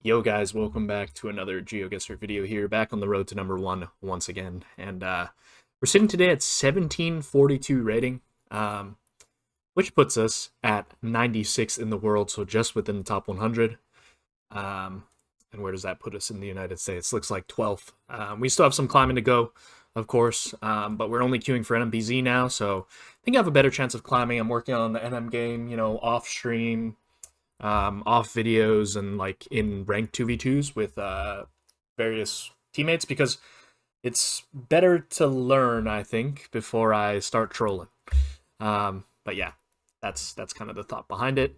Yo guys, welcome back to another GeoGuessr video here, back on the road to number one once again. And we're sitting today at 1742 rating, which puts us at 96th in the world, so just within the top 100. And where does that put us in the United States? Looks like 12th. We still have some climbing to go, of course, but we're only queuing for NMBZ now, so I think I have a better chance of climbing. I'm working on the NM game, off stream, off videos, and like in ranked 2v2s with various teammates, because it's better to learn, I think, before I start trolling. But yeah, that's kind of the thought behind it.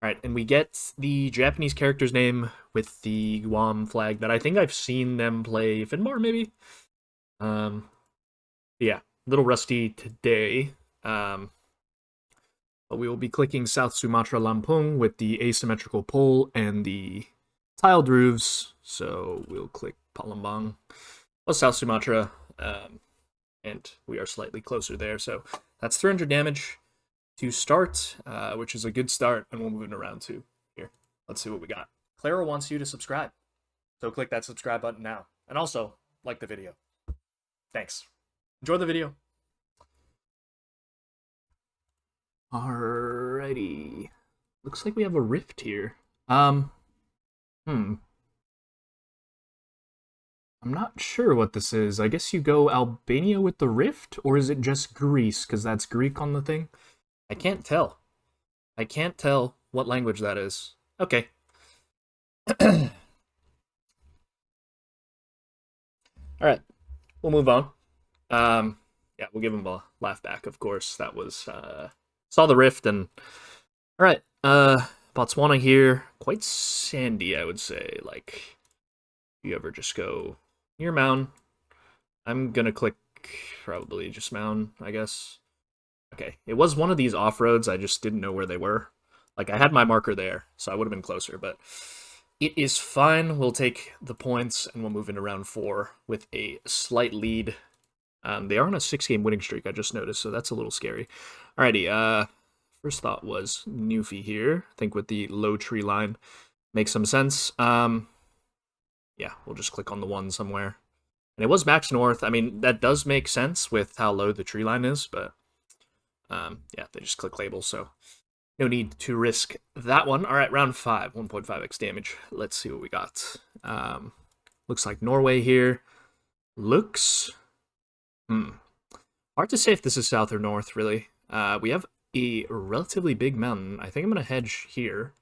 All right, and we get the Japanese character's name with the Guam flag that I think I've seen them play Finbar, maybe. Yeah, a little rusty today. But we will be clicking South Sumatra Lampung with the asymmetrical pole and the tiled roofs. So we'll click Palembang, South Sumatra, and we are slightly closer there. So that's 300 damage to start, which is a good start, and we'll move into round two here. Let's see what we got. Clara wants you to subscribe, so click that subscribe button now. And also, like the video. Thanks. Enjoy the video. Alrighty. Looks like we have a rift here. I'm not sure what this is. I guess you go Albania with the rift, or is it just Greece, because that's Greek on the thing? I can't tell. I can't tell what language that is. Okay. Alright. We'll move on. Yeah, we'll give him a laugh back, of course. That was, saw the rift, and... Alright, Botswana here. Quite sandy, I would say. Like, if you ever just go near mountain. I'm gonna click probably just mountain, I guess. Okay, it was one of these off-roads, I just didn't know where they were. Like, I had my marker there, so I would have been closer, but it is fine. We'll take the points, and we'll move into round 4 with a slight lead. They are on a 6-game winning streak, I just noticed, so that's a little scary. Alrighty, first thought was Newfie here. I think with the low tree line makes some sense. Yeah, we'll just click on the one somewhere. And it was max north. I mean, that does make sense with how low the tree line is, but yeah, they just click label, so no need to risk that one. All right, round 5, 1.5x damage. Let's see what we got. Looks like Norway here. Looks... Hard to say if this is south or north, really. We have a relatively big mountain. I think I'm going to hedge here.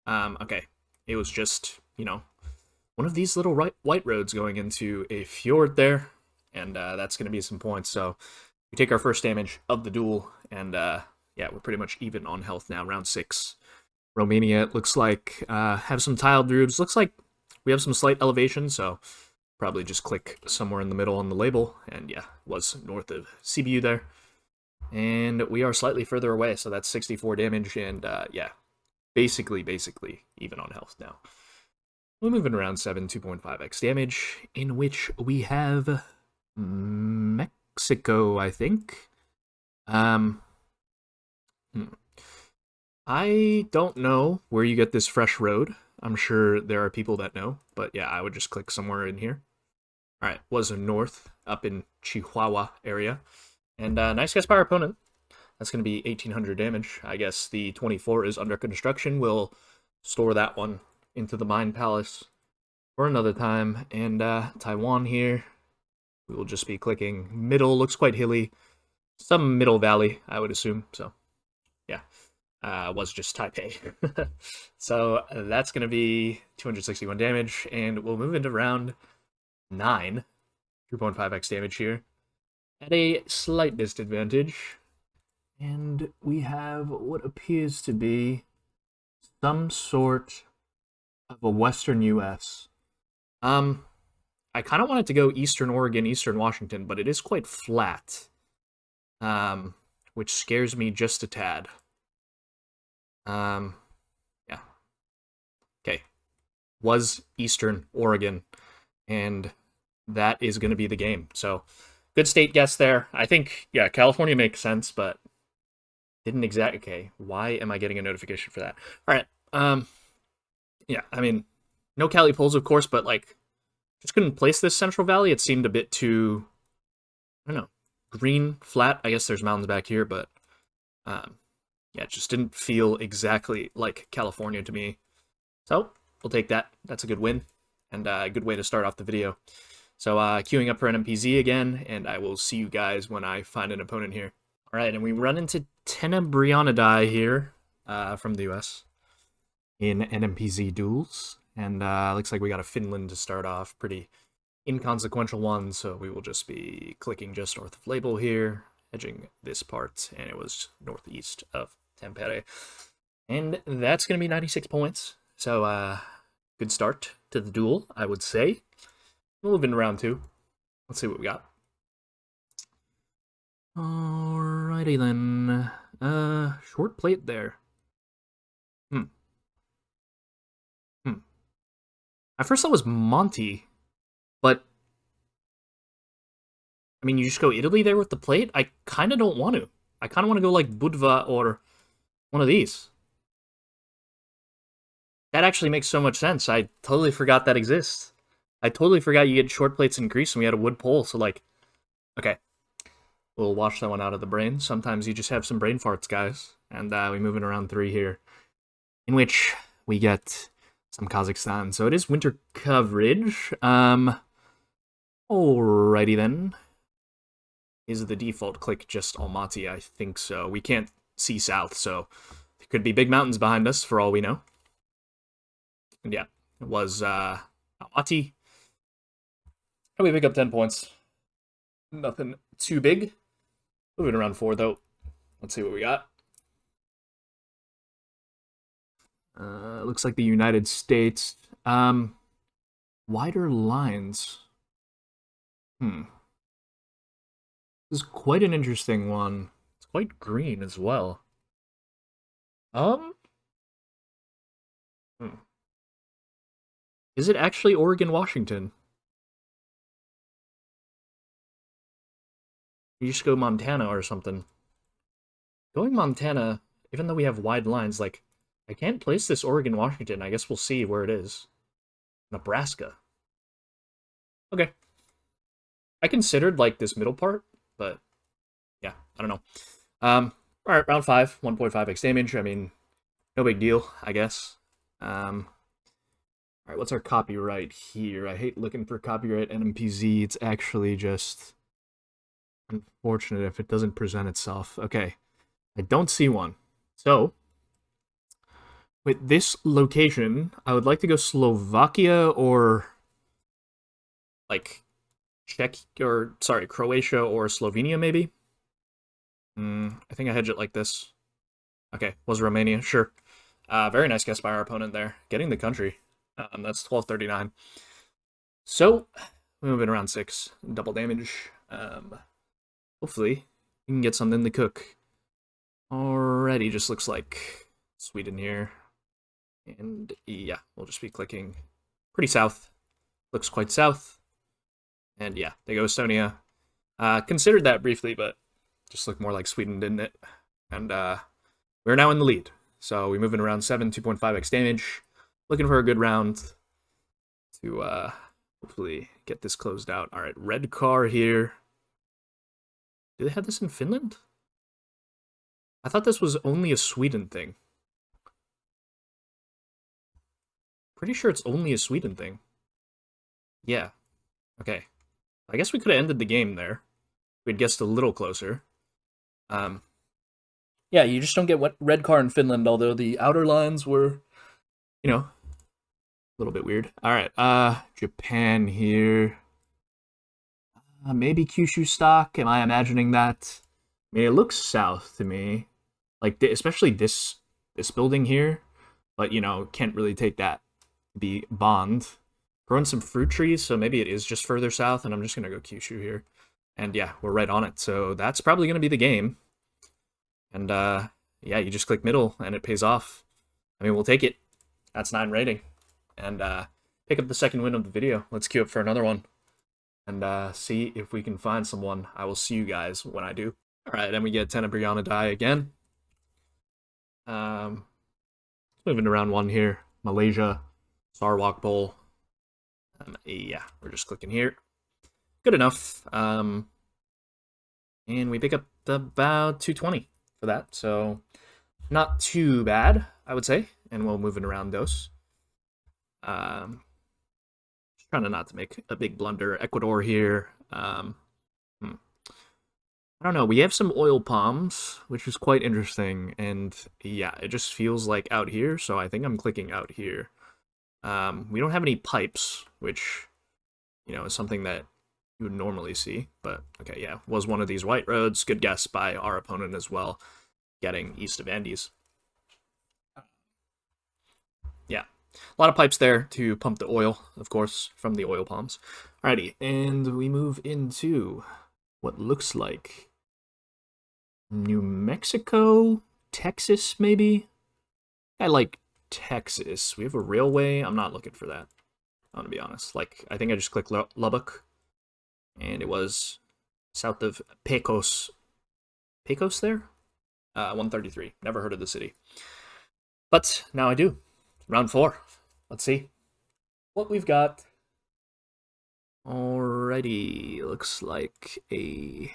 Okay, it was just, one of these little white roads going into a fjord there, and that's going to be some points. So we take our first damage of the duel, and yeah, we're pretty much even on health now. Round 6. Romania, it looks like, have some tiled roofs. Looks like we have some slight elevation, so probably just click somewhere in the middle on the label, and yeah, was north of CBU there. And we are slightly further away, so that's 64 damage, and yeah, basically even on health now. We're moving around 7, 2.5x damage, in which we have Mexico, I think. I don't know where you get this fresh road. I'm sure there are people that know, but yeah, I would just click somewhere in here. All right, was a north up in Chihuahua area. And nice guess by our opponent. That's going to be 1,800 damage. I guess the 24 is under construction. We'll store that one into the Mine Palace for another time. And Taiwan here, we will just be clicking middle. Looks quite hilly. Some middle valley, I would assume. So, yeah. Was just Taipei. So that's going to be 261 damage. And we'll move into round 9. 3.5x damage here. At a slight disadvantage. And we have what appears to be some sort of a western US. I kind of wanted to go eastern Oregon, eastern Washington, but it is quite flat. Which scares me just a tad. Yeah. Okay. Was eastern Oregon, and that is going to be the game. So, good state guess there. I think, yeah, California makes sense, but didn't exactly. Okay, why am I getting a notification for that? All right. Yeah, I mean, No Cali poles, of course, but like just couldn't place this Central Valley. It seemed a bit too, I don't know, green, flat. I guess there's mountains back here, but um, yeah, it just didn't feel exactly like California to me. So we'll take that. That's a good win and a good way to start off the video. So queuing up for an MPZ again, and I will see you guys when I find an opponent here. All right, and we run into Tenebrionidae here from the US in NMPZ duels. And looks like we got a Finland to start off. Pretty inconsequential one, so we will just be clicking just north of Label here, edging this part, and it was northeast of Tampere. And that's going to be 96 points. So good start to the duel, I would say. We'll move into round 2. Let's see what we got. Alrighty then. Short plate there. At first, that was Monty, but I mean, you just go Italy there with the plate? I kind of don't want to. I kind of want to go like Budva or one of these. That actually makes so much sense. I totally forgot that exists. I totally forgot you get short plates in Greece and we had a wood pole, so like, okay. We'll wash that one out of the brain. Sometimes you just have some brain farts, guys. And we move in around 3 here, in which we get some Kazakhstan. So it is winter coverage. Alrighty then. Is the default click just Almaty? I think so. We can't see south, so there could be big mountains behind us for all we know. And yeah, it was Almaty. And we pick up 10 points. Nothing too big. Moving around 4 though. Let's see what we got. Looks like the United States. Wider lines. This is quite an interesting one. It's quite green as well. Is it actually Oregon, Washington? You just go Montana or something. Going Montana, even though we have wide lines, like, I can't place this Oregon, Washington. I guess we'll see where it is. Nebraska. Okay. I considered, like, this middle part, but, yeah, I don't know. Alright, round 5, 1.5x damage. I mean, no big deal, I guess. Alright, what's our copyright here? I hate looking for copyright NMPZ. It's actually just unfortunate if it doesn't present itself. Okay, I don't see one. So, with this location, I would like to go Slovakia or, like, Croatia or Slovenia, maybe? I think I hedge it like this. Okay, was Romania, sure. Very nice guess by our opponent there. Getting the country. That's 1239. So, we move in around 6. Double damage. Hopefully, we can get something to cook. Already just looks like Sweden here. And yeah, we'll just be clicking pretty south. Looks quite south. And yeah, they go Estonia. Considered that briefly, but just looked more like Sweden, didn't it? And we're now in the lead. So we move in around 7, 2.5x damage. Looking for a good round to hopefully get this closed out. All right, red car here. Do they have this in Finland? I thought this was only a Sweden thing. Pretty sure it's only a Sweden thing. Yeah. Okay. I guess we could have ended the game there. We'd guessed a little closer. Yeah, you just don't get red car in Finland, although the outer lines were, you know, a little bit weird. All right, Japan here. Maybe Kyushu stock. Am I imagining that? I mean, it looks south to me, like especially this building here. But you know, can't really take that to be Bond. Growing some fruit trees, so maybe it is just further south, and I'm just gonna go Kyushu here. And yeah, we're right on it. So that's probably gonna be the game. And yeah, you just click middle, and it pays off. I mean, we'll take it. That's 9 rating. And pick up the second win of the video. Let's queue up for another one. And see if we can find someone. I will see you guys when I do. Alright, then we get Tenebrionidae again. Moving to round 1 here. Malaysia. Sarwalk Bowl. Yeah, we're just clicking here. Good enough. And we pick up about 220 for that, so not too bad, I would say. And we'll move it around those. Just trying to not to make a big blunder. Ecuador here. Hmm. I don't know. We have some oil palms, which is quite interesting, and yeah, it just feels like out here. So I think I'm clicking out here. We don't have any pipes, which is something that you would normally see. But okay, yeah, was one of these white roads. Good guess by our opponent as well, getting east of Andes. Yeah, a lot of pipes there to pump the oil, of course, from the oil palms. Alrighty, and we move into what looks like New Mexico, Texas, maybe? I like Texas. We have a railway. I'm not looking for that. I'm gonna be honest. Like, I think I just clicked Lubbock, and it was south of Pecos. Pecos there? 133. Never heard of the city. But now I do. Round 4. Let's see what we've got. Alrighty. Looks like a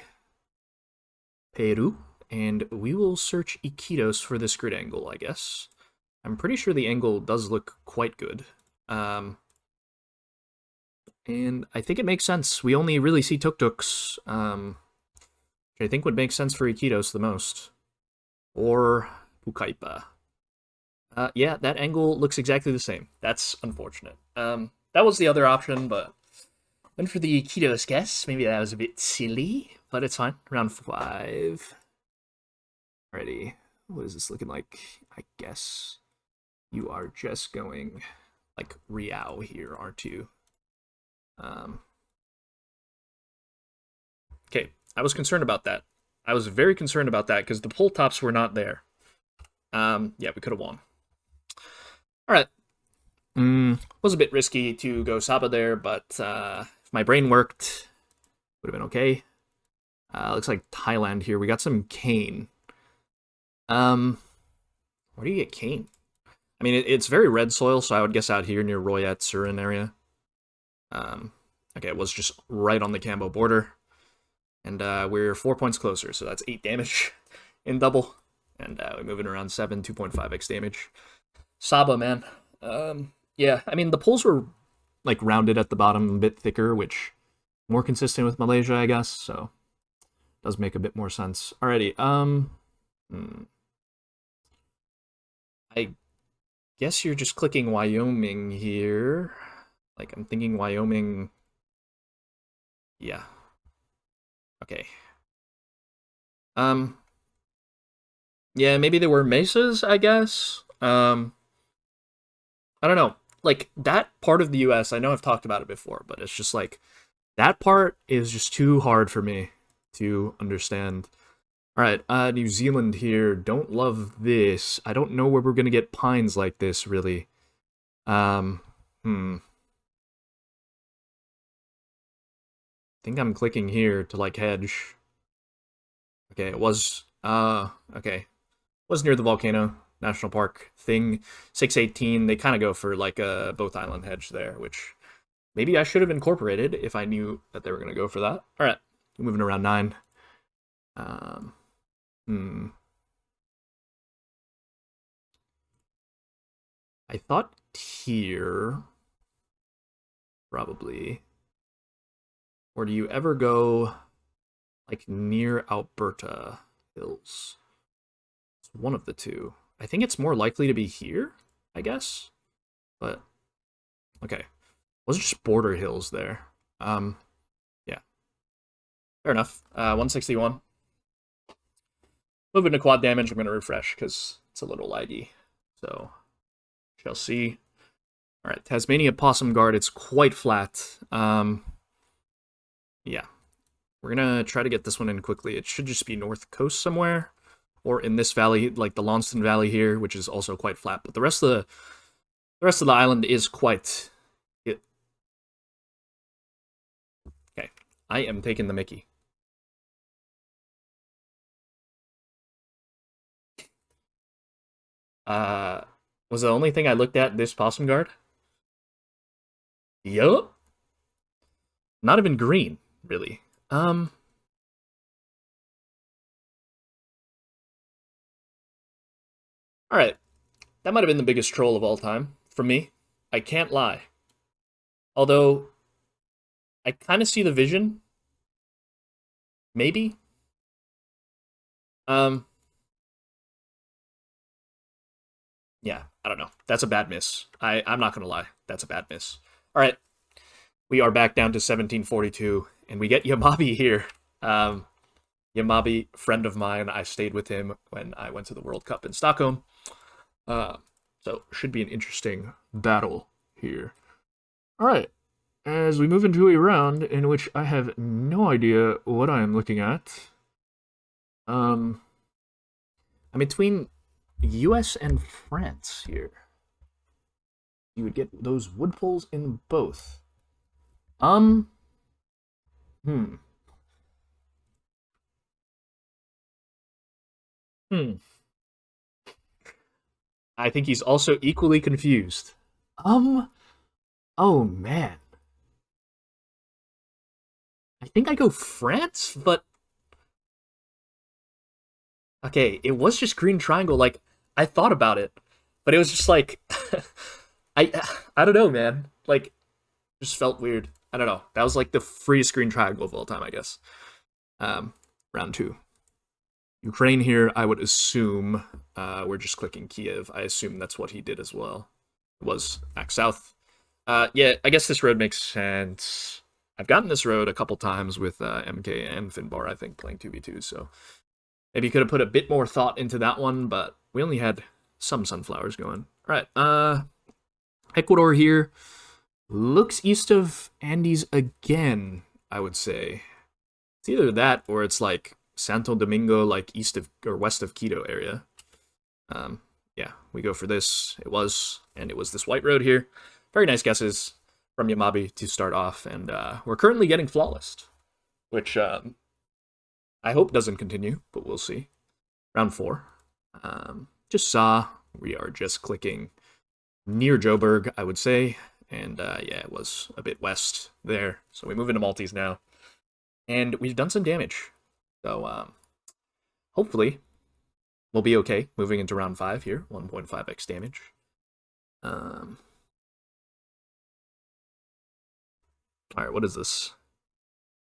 Peru. And we will search Iquitos for this grid angle, I guess. I'm pretty sure the angle does look quite good. And I think it makes sense. We only really see tuk-tuks, which I think would make sense for Iquitos the most. Or Pucallpa. Yeah, that angle looks exactly the same. That's unfortunate. That was the other option, but went for the Iquitos guess. Maybe that was a bit silly, but it's fine. Round 5. Alrighty. What is this looking like? I guess you are just going like Riao here, aren't you? Okay, I was concerned about that. I was very concerned about that because the pull tops were not there. Yeah, we could have won. All right. Was a bit risky to go Saba there, but if my brain worked, would have been okay. Looks like Thailand here. We got some cane. Where do you get cane? I mean, it's very red soil, so I would guess out here near Royat Surin area. Okay, it was just right on the Cambo border. And we're 4 points closer, so that's 8 damage in double. And we're moving around 7, 2.5x damage. Saba, man. Yeah, I mean, the pulls were like rounded at the bottom, a bit thicker, which more consistent with Malaysia, I guess, so does make a bit more sense. Alrighty, I guess you're just clicking Wyoming here. Like, I'm thinking Wyoming. Yeah. Okay. Yeah, maybe there were mesas, I guess. I don't know. Like, that part of the US, I know I've talked about it before, but it's just like, that part is just too hard for me to understand. Alright, New Zealand here. Don't love this. I don't know where we're gonna get pines like this, really. I think I'm clicking here to, like, hedge. Okay, it was, okay. Was near the volcano national park thing. 618, they kind of go for, like, a both island hedge there, which maybe I should have incorporated if I knew that they were going to go for that. Alright, moving around 9. I thought here, probably. Or do you ever go, like, near Alberta Hills? It's one of the two. I think it's more likely to be here, I guess. But, okay. Wasn't just border hills there. Yeah. Fair enough. 161. Moving to quad damage, I'm going to refresh because it's a little laggy. So, shall see. Alright, Tasmania Possum Guard, it's quite flat. Yeah. We're going to try to get this one in quickly. It should just be north coast somewhere. Or in this valley, like the Launceston Valley here, which is also quite flat. But the rest of the island is quite... Okay. I am taking the Mickey. Was the only thing I looked at this Possum Guard? Yup. Not even green, really. Alright. That might have been the biggest troll of all time. From me. I can't lie. Although, I kind of see the vision. Maybe. Um, yeah, I don't know. That's a bad miss. I'm not gonna lie. That's a bad miss. Alright. We are back down to 1742, and we get Yamabi here. Yamabi, friend of mine. I stayed with him when I went to the World Cup in Stockholm. So should be an interesting battle here. All right, as we move into a round in which I have no idea what I am looking at. I'm between U.S. and France here. You would get those wood poles in both. Um, hmm. Hmm. I think he's also equally confused. Um, oh man. I think I go France, but okay, it was just green triangle. Like I thought about it, but it was just like I I don't know, man. Like just felt weird. I don't know. That was like the freest green triangle of all time, I guess. Um, round two. Ukraine here, I would assume. We're just clicking Kiev. I assume that's what he did as well. It was back south. Yeah, I guess this road makes sense. I've gotten this road a couple times with MK and Finbar, I think, playing 2v2, so maybe could have put a bit more thought into that one, but we only had some sunflowers going. All right, Ecuador here. Looks east of Andes again, I would say. It's either that or it's like Santo Domingo, like east of or west of Quito area. Yeah, we go for this. It was this white road here. Very nice guesses from Yamabi to start off, and we're currently getting flawless, which I hope doesn't continue, but we'll see. Round four. Just saw. We are just clicking near Joburg, I would say. And yeah, it was a bit west there. So we move into Maltese now. And we've done some damage. So hopefully we'll be okay moving into round 5 here. 1.5x damage. Alright, what is this?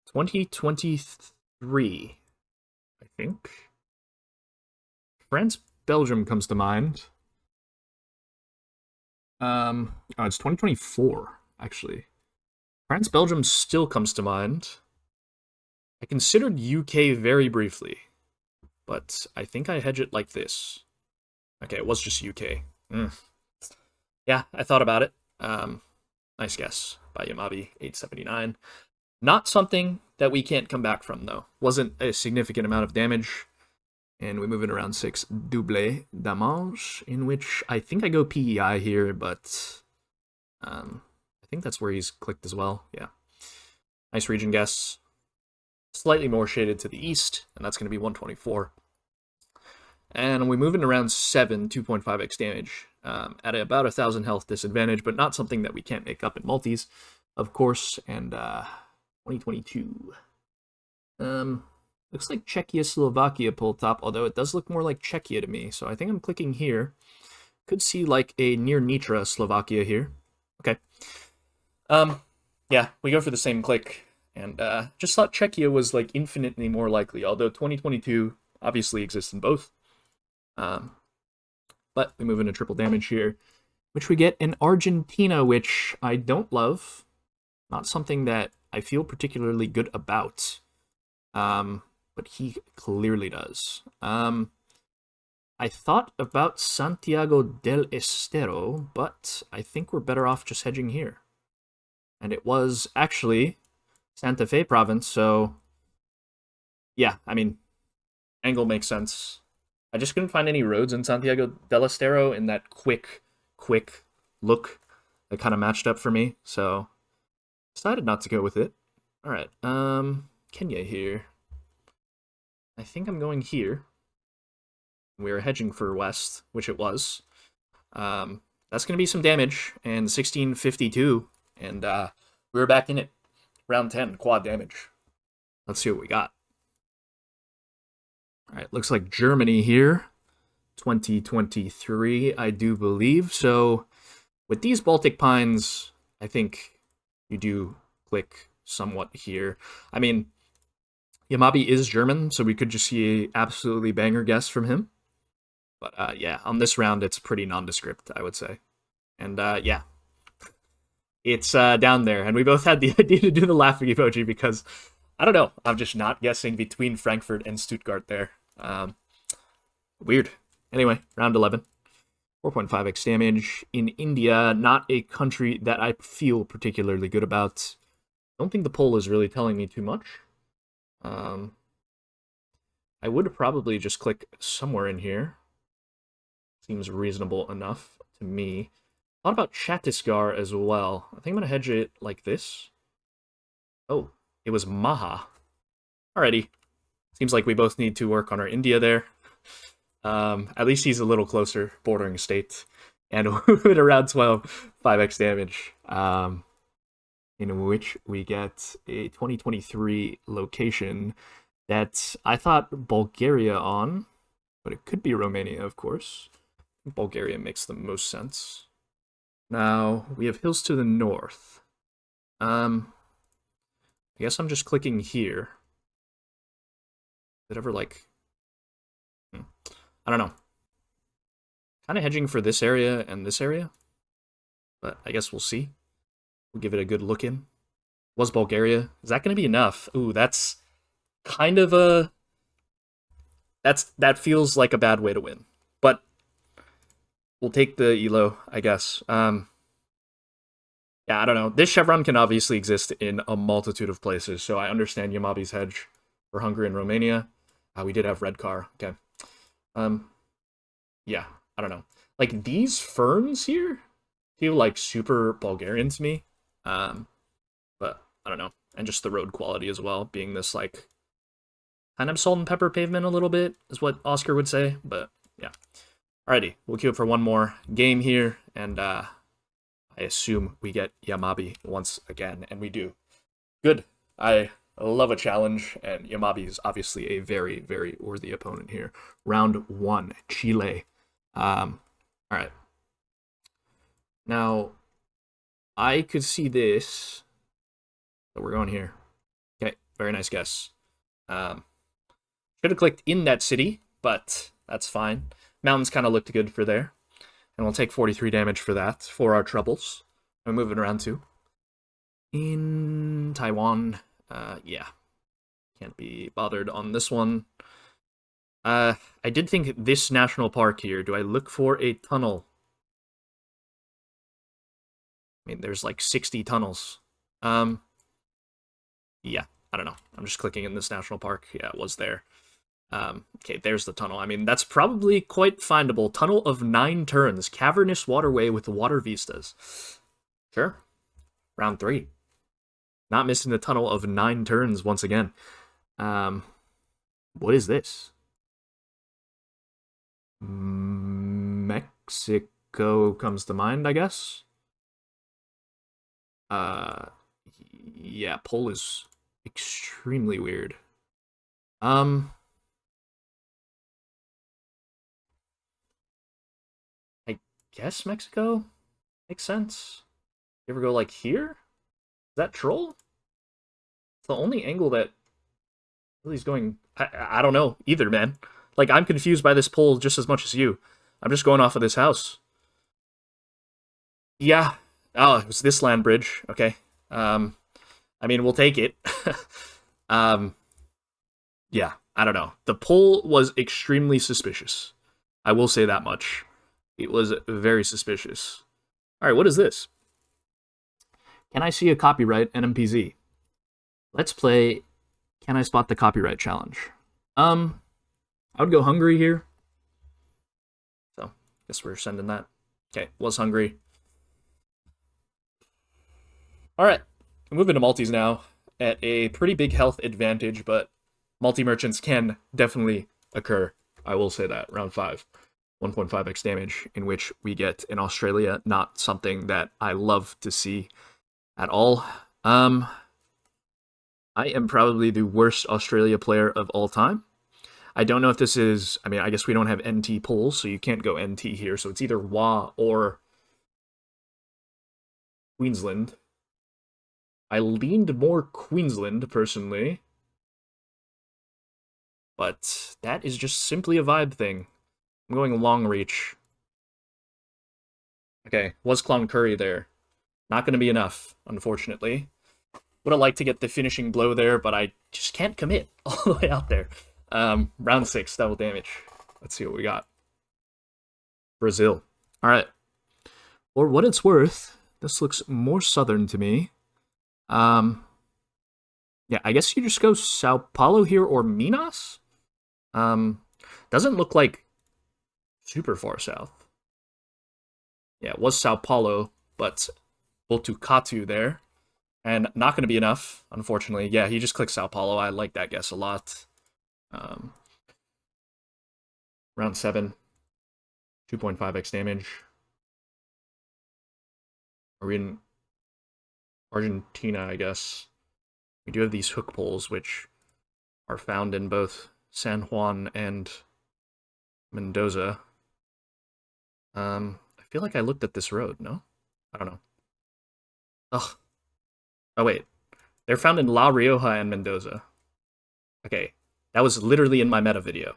2023, I think. France, Belgium comes to mind. Oh, it's 2024, actually. France, Belgium still comes to mind. I considered UK very briefly, but I think I hedge it like this. Okay, it was just UK. Yeah, I thought about it. Nice guess by Yamabi, 879. Not something that we can't come back from, though. Wasn't a significant amount of damage. And we move in around 6, double damage, in which I think I go PEI here, but I think that's where he's clicked as well. Yeah. Nice region guess. Slightly more shaded to the east, and that's going to be 124. And we move in around 7, 2.5x damage, at about 1,000 health disadvantage, but not something that we can't make up in multis, of course, and 2022. Looks like Czechia, Slovakia pull top, although it does look more like Czechia to me, so I think I'm clicking here. Could see like a near Nitra Slovakia here. Okay. Yeah, we go for the same click, and just thought Czechia was like infinitely more likely, although 2022 obviously exists in both. But we move into triple damage here, which we get in Argentina, which I don't love. Not something that I feel particularly good about. But he clearly does. I thought about Santiago del Estero, but I think we're better off just hedging here. And it was actually Santa Fe province, so yeah, I mean, angle makes sense. I just couldn't find any roads in Santiago del Estero in that quick look that kind of matched up for me, so decided not to go with it. All right, Kenya here. I think I'm going here. We were hedging for west, which it was. That's going to be some damage, and 1652, And we were back in it. Round 10, quad damage. Let's see what we got. All right, looks like Germany here. 2023, I do believe. So with these Baltic pines, I think you do click somewhat here. I mean, Jamabi is German, so we could just see a absolutely banger guess from him. But yeah, on this round, it's pretty nondescript, I would say. And yeah, it's down there. And we both had the idea to do the laughing emoji because, I don't know, I'm just not guessing between Frankfurt and Stuttgart there. Weird. Anyway, round 11. 4.5x damage in India, not a country that I feel particularly good about. Don't think the poll is really telling me too much. I would probably just click somewhere in here. Seems reasonable enough to me. Thought about Chhattisgarh as well. I think I'm going to hedge it like this. Oh, it was Maha. Alrighty. Seems like we both need to work on our India there. At least he's a little closer, bordering state. And with around 12, 5x damage. In which we get a 2023 location that I thought Bulgaria on, but it could be Romania, of course. Bulgaria makes the most sense. Now, we have hills to the north. I guess I'm just clicking here. Did it ever, like... I don't know. Kind of hedging for this area and this area. But I guess we'll see. We'll give it a good look in. Was Bulgaria? Is that going to be enough? Ooh, that's kind of a... That feels like a bad way to win. But we'll take the elo, I guess. Yeah, I don't know. This chevron can obviously exist in a multitude of places, so I understand Yamabi's hedge for Hungary and Romania. We did have red car. Okay. Yeah, I don't know. Like, these ferns here feel like super Bulgarian to me. But I don't know. And just the road quality as well, being this, like, kind of salt and pepper pavement a little bit, is what Oscar would say. But, yeah. Alrighty, we'll queue up for one more game here, and I assume we get Jamabi once again, and we do. Good. I love a challenge, and Jamabi is obviously a very, very worthy opponent here. Round 1, Chile. Alright. Now, I could see this. So we're going here. Okay, very nice guess. Should have clicked in that city, but that's fine. Mountains kind of looked good for there. And we'll take 43 damage for that, for our troubles. I'm moving around too. In Taiwan, yeah. Can't be bothered on this one. I did think this national park here, do I look for a tunnel? I mean, there's like 60 tunnels. Yeah, I don't know. I'm just clicking in this national park. Yeah, it was there. Okay, there's the tunnel. I mean, that's probably quite findable. Tunnel of 9 turns. Cavernous waterway with water vistas. Sure. Round 3. Not missing the tunnel of 9 turns once again. What is this? Mexico comes to mind, I guess. Yeah, poll is extremely weird. I guess Mexico makes sense. You ever go like here? Is that troll? It's the only angle that really is going. I don't know either, man. Like, I'm confused by this poll just as much as you. I'm just going off of this house. Yeah. Oh, it was this land bridge. Okay. I mean, we'll take it. Yeah, I don't know. The poll was extremely suspicious. I will say that much. It was very suspicious. All right, what is this? Can I see a copyright NMPZ? Let's play Can I Spot the Copyright Challenge. I would go Hungary here. So, guess we're sending that. Okay, was Hungary. Alright, moving to multis now. At a pretty big health advantage, but multi-merchants can definitely occur. I will say that. Round 5. 1.5x damage, in which we get in Australia, not something that I love to see. at all. I am probably the worst Australia player of all time. I don't know if this is, I mean, I guess we don't have NT polls, so you can't go NT here. So it's either WA or Queensland. I leaned more Queensland, personally. But that is just simply a vibe thing. I'm going long reach. Okay, was Clown Curry there. Not going to be enough, unfortunately. Would have liked to get the finishing blow there, but I just can't commit all the way out there. Round 6, double damage. Let's see what we got. Brazil. All right. For what it's worth, this looks more southern to me. Yeah, I guess you just go Sao Paulo here or Minas. Doesn't look like super far south. Yeah, it was Sao Paulo, but Botucatu there. And not going to be enough, unfortunately. Yeah, he just clicked Sao Paulo. I like that guess a lot. Round 7. 2.5x damage. Are we in Argentina, I guess? We do have these hook poles, which are found in both San Juan and Mendoza. I feel like I looked at this road, no? I don't know. Ugh. Oh, wait. They're found in La Rioja and Mendoza. Okay. That was literally in my meta video.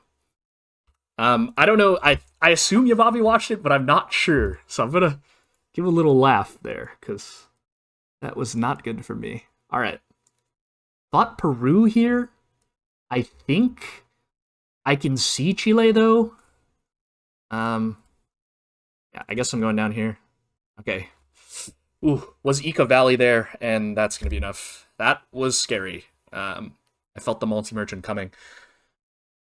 I don't know. I assume Yamabi watched it, but I'm not sure. So I'm going to give a little laugh there, because that was not good for me. All right. Thought Peru here. I think I can see Chile, though. Yeah, I guess I'm going down here. Okay. Ooh, was Ica Valley there, and that's going to be enough. That was scary. I felt the multi-merchant coming.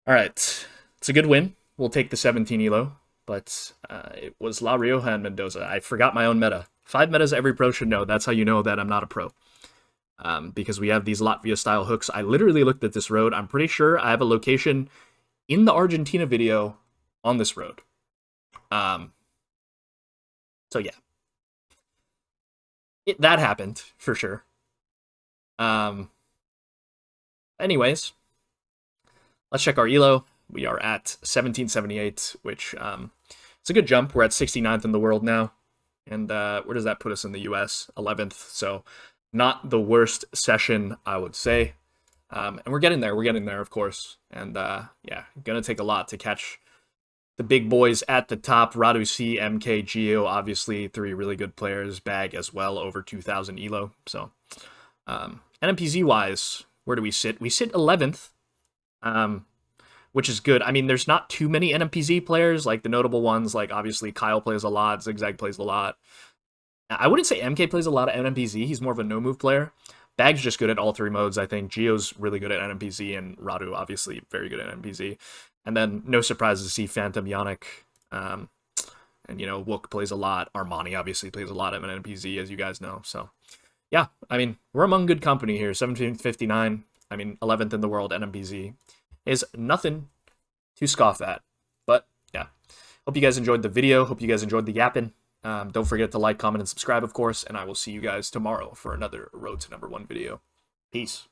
All right. It's a good win. We'll take the 17 elo, but it was La Rioja and Mendoza. I forgot my own meta. 5 metas every pro should know. That's how you know that I'm not a pro. Because we have these Latvia-style hooks. I literally looked at this road. I'm pretty sure I have a location in the Argentina video on this road. So yeah. That happened, for sure. Anyways, let's check our elo. We are at 1778, which it's a good jump. We're at 69th in the world now. And where does that put us in the US? 11th. So not the worst session, I would say. And we're getting there. We're getting there, of course. And yeah, going to take a lot to catch the big boys at the top. Radu C, MK, Geo, obviously 3 really good players. Bag as well, over 2,000 elo. So NMPZ-wise, where do we sit? We sit 11th, which is good. I mean, there's not too many NMPZ players, like the notable ones, like obviously Kyle plays a lot, Zigzag plays a lot. I wouldn't say MK plays a lot of NMPZ. He's more of a no-move player. Bag's just good at all 3 modes, I think. Geo's really good at NMPZ, and Radu, obviously, very good at NMPZ. And then, no surprise to see Phantom, Yannick, and, you know, Wook plays a lot. Armani, obviously, plays a lot of NMPZ, as you guys know. So, yeah, I mean, we're among good company here. 1759, I mean, 11th in the world, NMPZ is nothing to scoff at. But, yeah, hope you guys enjoyed the video. Hope you guys enjoyed the yapping. Don't forget to like, comment, and subscribe, of course, and I will see you guys tomorrow for another Road to #1 video. Peace.